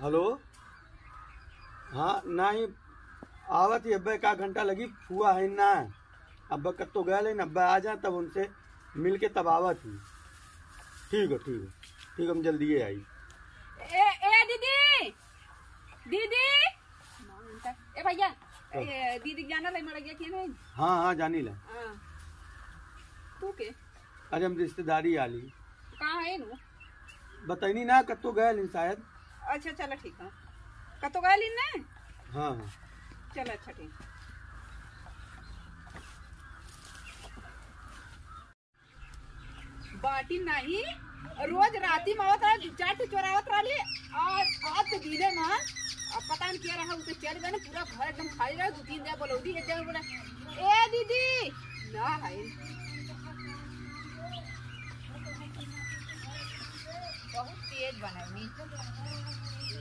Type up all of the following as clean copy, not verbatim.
Hello. हाँ नहीं आवत ही अब्बे का घंटा लगी फुआ है ना अब्बा कब तो गए लेकिन अब्बा आ जाए तब उनसे मिल के तब आवत ही। ठीक है ठीक है ठीक, हम जल्दी आई। ए दीदी दीदी ए भैया दीदी जाना ले मर गया कि नहीं? हाँ हाँ जानी ला। तू के अरे हम रिश्तेदारी आली। कहाँ है नु? बताइनी ना कब तो गए लेकिन शायद। अच्छा चलो ठीक है। कतो गए लीन ने? हाँ हाँ चलो अच्छा ठीक। बाटी नहीं रोज राती में आवत रहा चाट चोरावत रही और आज तो दीदे मां अब पता नहीं क्या रहा उसे चल गए ना पूरा घर एकदम खाली रहा। 2-3 दिन बोलौदी एक जगह बोला ए दीदी ना है बहुत तेज बनाई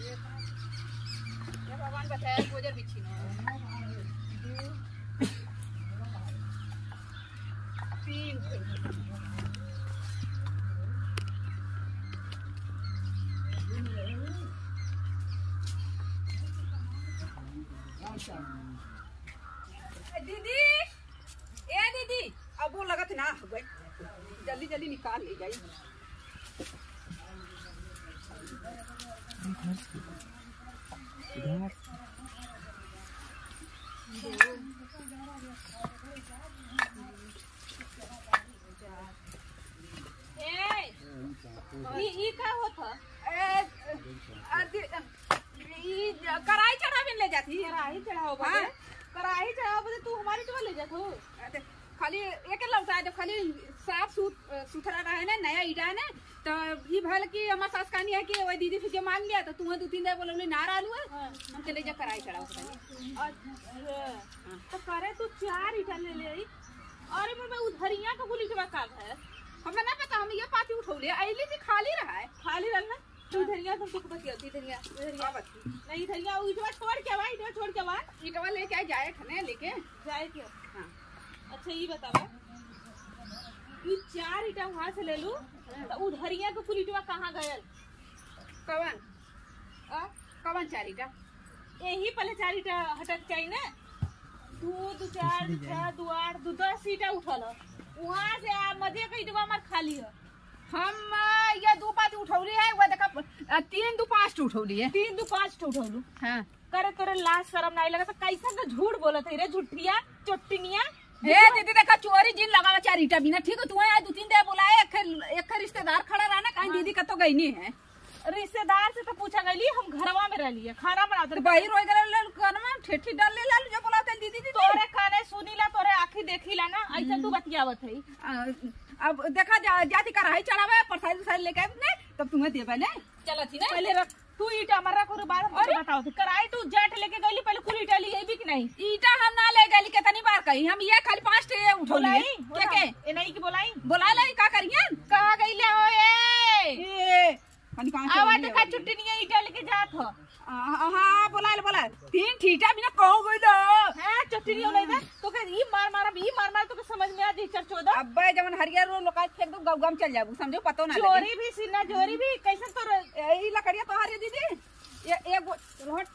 ये भगवान बताया गोजर बिछी ना 3 दीदी ए दीदी अब वो लगत ना हो गई जल्दी जल्दी निकाल ले जाई। ई का होता कढ़ाई चढ़ावे ले जाती कढ़ाई चढ़ाओ हाँ? कढ़ाई चढ़ाओ बदे तू हमारी तो ले जात हो खाली एक लौटा दे खाली साफ सुथरा रहे ना नया ईटा है ना तो ई भल की हमार सास कहानी है कि वो दीदी फिर मांग लिया तो तू 2-3 दिन बोले ना आलू है हम चले जा कढ़ाई चढ़ाओ। अच्छा तो करे तू 4 ईटा ले ले अरे मैं उधरिया का गुली के का है हमें ना पता हम ये पाती उठौले आइली थी खाली रहा है खाली रहना तू धनिया तो कुछ बतियाती धनिया नहीं धनिया इटवा छोड़ के आवा इटवा छोड़ के आवा इटवा लेके जाए खने लेके जाए क्यों? हाँ अच्छा ये बतावा ये 4 ईटा वहां से ले लूं तो उधरिया के कुल इटवा कहां गयल? कवन कवन 4 ईटा यही पहले 4 ईटा हटक चाहिए ना 2 4 6 2 8 10 ईटा उठल वहां से मध्य का इटवा हमार खाली है। हम ये 2 पाती उठौली है वो देखा 3 2 5 उठौली है 3 2 5 उठौलू हाँ करे तोरे लाज शर्म नहीं लगा तो कैसा तो झूठ बोलत है रे झूठिया चोटिनिया ए दीदी देखा चोरी जिन लगावा 4 ईटा बिना ठीक है तू यहाँ 2-3 दे बुलाए एक रिश्तेदार खड़ा रहना कहीं दीदी का तो गई नहीं है रिश्तेदार से तो पूछा गई हम घरवा में रह लिए खाना बनाते भाई रोई गए ठेठी डाल ले ला जो बुलाते दीदी दीदी तोरे खाने सुनी ला तोरे आँखी देखी ला ना ऐसा तू बतियावत है। अब देखा जाती कढ़ाई चढ़ावे प्रसाद लेके आए तब तुम्हें दे पहले चला थी ना पहले रख तू ईटा मर्रा को बार बताओ कढ़ाई तू जाट लेके गई पहले कुल ईटा ली भी कि नहीं? ईटा हम ना ले गई कितनी बार कही हम ये खाली 5 उठो के नहीं की बोलाई बोला लाई का करिए कहा गई ले हो आवाज देखा छुट्टी नहीं ईटा लेके जात हो हाँ बोला 3 ठीटा बिना कहू गई दो हां छुट्टी नहीं होले तो के ई मार तो के समझ में आ जी चरचोदा अब्बे जवन हरियर रो लोका फेंक दो गांव में चल जाबू समझो पतो ना चोरी भी सीना जोरी भी कैसन तो ई लकड़िया तो हरी दीदी ये हट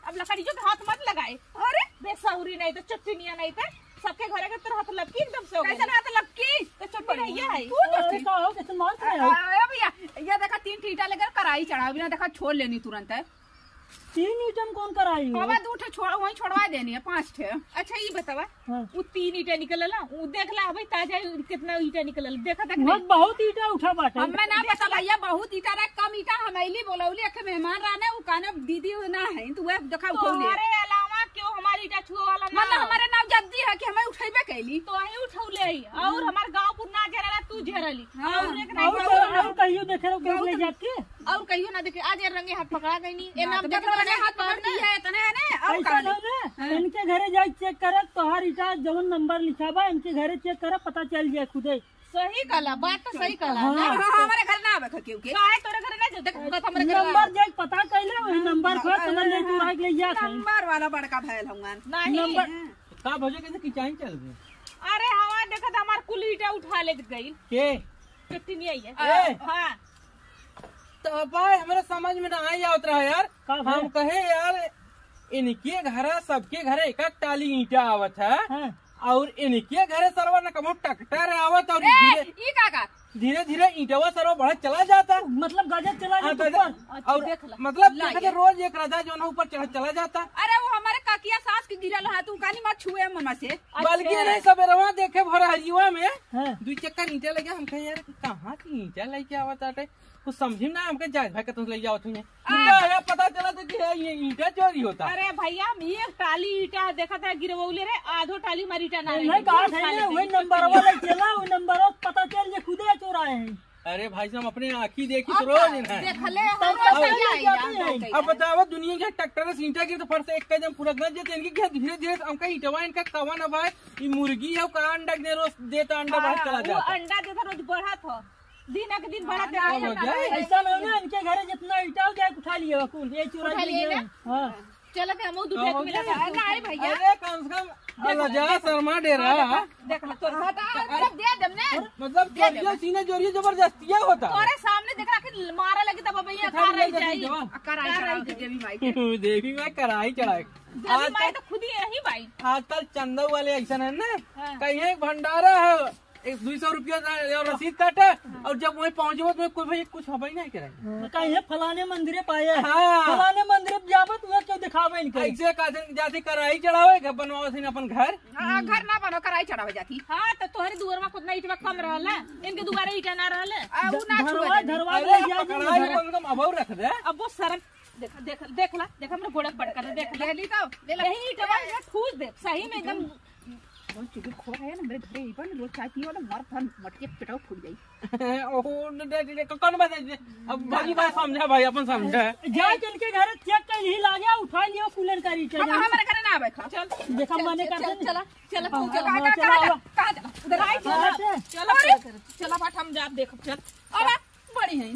अब लकड़ी जो हाथ मत लगाए अरे बेसौरी नहीं तो चटनिया नहीं तो सबके घरे के तरह हाथ लपकी एकदम से कैसन हाथ लपकी तो चटनी नहीं है तू कहो कैसे मार खाओ ए भैया ये देखा 3 ठीटा लेकर कढ़ाई चढ़ाओ बिना देखा छोड़ लेनी तुरंत है 3 ईटम कौन कराई बाबा 2 ठे छोड़ वहीं छोड़वा देनी है 5 ठे। अच्छा ये बतावा वो 3 ईटा निकलल ना वो देख ला भाई ताजा कितना ईटा निकलल देखा तक बहुत ईटा उठा बाटे हमें ना पता भैया बहुत ईटा रे कम ईटा हमैली बोलौली अखे मेहमान रहने वो काने दीदी ना है तू वे देखा उठौले अरे अलावा क्यों हमारी ईटा छुए वाला ना मतलब हमारे नाम जद्दी है कि हमें उठैबे कैली तो ही उठौले है और हमार गांव पुरना जरला तू झरली और एक और कहियो देखे रो के ले जाके और कहियो ना देखे आज रंगे हाथ पकड़ा गई नहीं ए नाम देख रंगे हाथ पकड़ दी है तने है ना और का इनके घरे जाई चेक कर तोहार ईटा जवन नंबर लिखा बा इनके घरे चेक कर पता चल जाए खुदे सही कला बात तो सही कला हमारे घर ना आवे क्यों के काहे तोरे घर ना देख हमरे घर नंबर जाई पता कैले वही नंबर को समझ ले तू ले जा नंबर वाला बड़का भैल होंगन नहीं नंबर का भोजे कैसे किचाई चल गए अरे हवा देखत हमार कुल ईटा उठा ले गई के कितनी आई है हां भाई हमारे समझ में ना आई आवत रहा यार। का हम कहे यार इनके घर सबके घर एक एक टाली ईंटा आवत है हाँ। और इनके घर सरवा न कमो ट्रैक्टर आवत और ई काका धीरे धीरे ईंटवा सरवा बढ़ा चला जाता। मतलब गजब चला हाँ, जाता ऊपर। और देख ला। मतलब ला देखते ये। रोज एक राजा जो ना ऊपर चला जाता। अरे वो हमारे काकिया सास के गिरल है, तू कानी मत छुए मम्मा से। बल्कि नहीं सबेरवा देखे भरा हरियुआ में हाँ। 2 चक्कर ईंटा लगे। हम कहे यार कहाँ की ईंटा लेके आवत आटे कुछ समझी ना। हमके जायज भाई का तुम ले जाओ तुम्हें पता चला था कि ये ईंटा चोरी होता। अरे भैया हम एक टाली ईटा देखा था गिरवौले रे, आधो टाली मारी ईटा ना नहीं कहा था ना वही नंबर वाला चला, वही नंबर पता चल जे खुदे चोराए हैं। अरे भाई साहब अपने आँखी देखी तो रोज है। देख ले अब बताओ दुनिया के ट्रैक्टर से ईंटा गिर तो फर से एक कदम पूरा गज देते इनकी क्या धीरे धीरे हमका ईंटवा इनका कवा न भाई। ये मुर्गी है का अंडा दे रोज देता अंडा बाहर चला जाता। अंडा देता रोज बढ़ा था, दिन के दिन बढ़ा ऐसा नहीं ना इनके घर जितना ईटा जाए उठा लिए वकुल ये चुरा उठा लिए लिए। ना? हाँ चलो के हम दूसरे को मिला था नहीं भैया। अरे कम से कम लजा शर्मा डेरा देख ले तो सब दे दम ने, मतलब जोरिया सीने जोरिया जबरदस्तिया होता। तोरे सामने देख रहा कि मारा लगी तब भैया कराई चाहिए कराई देवी माई के देवी में कराई चढ़ाए। देवी माई तो खुद ही रही भाई। आजकल चंदा वाले ऐसा है ना हाँ। कहीं एक भंडारा है 200 रुपया रसीद काटा और जब वहीं पहुंचे तो कोई भाई कुछ हवा ही नहीं करे। कहीं फलाने मंदिरे पाए हाँ। फलाने मंदिरे जाबत हुआ क्यों दिखावे इनके। ऐसे जाती कराई चढ़ावे बनवाओ सीन अपन घर। हाँ घर ना बनो कराई चढ़ावे जाती। हाँ तो तोहरे दुआर में कितना ईटा कम रहल है, इनके दुआरे ईटा ना रहल है। ऊ ना छुए धरवा अरे कढ़ाई कम से कम अभाव रख दे। अब वो शर्म देख ला हमरा गोड़क पटका देख ले ली तो यही ईटा ठूस दे सही में एकदम बहुत चुकी खो है ना मेरे घरे पर रोज चाय पियो ना मर फन मटके पेटो फूट जाई। ओहो कौन बात है अब भाई बात समझा भाई अपन समझा जाए इनके घर चेक कर ही लागे उठा लियो कूलर का रीचा। हम हमारे घरे ना आवे चल देखा माने कर चला चला तू कहां कहां उधर आई चला चला बाट हम जा देख चल अब बड़ी है।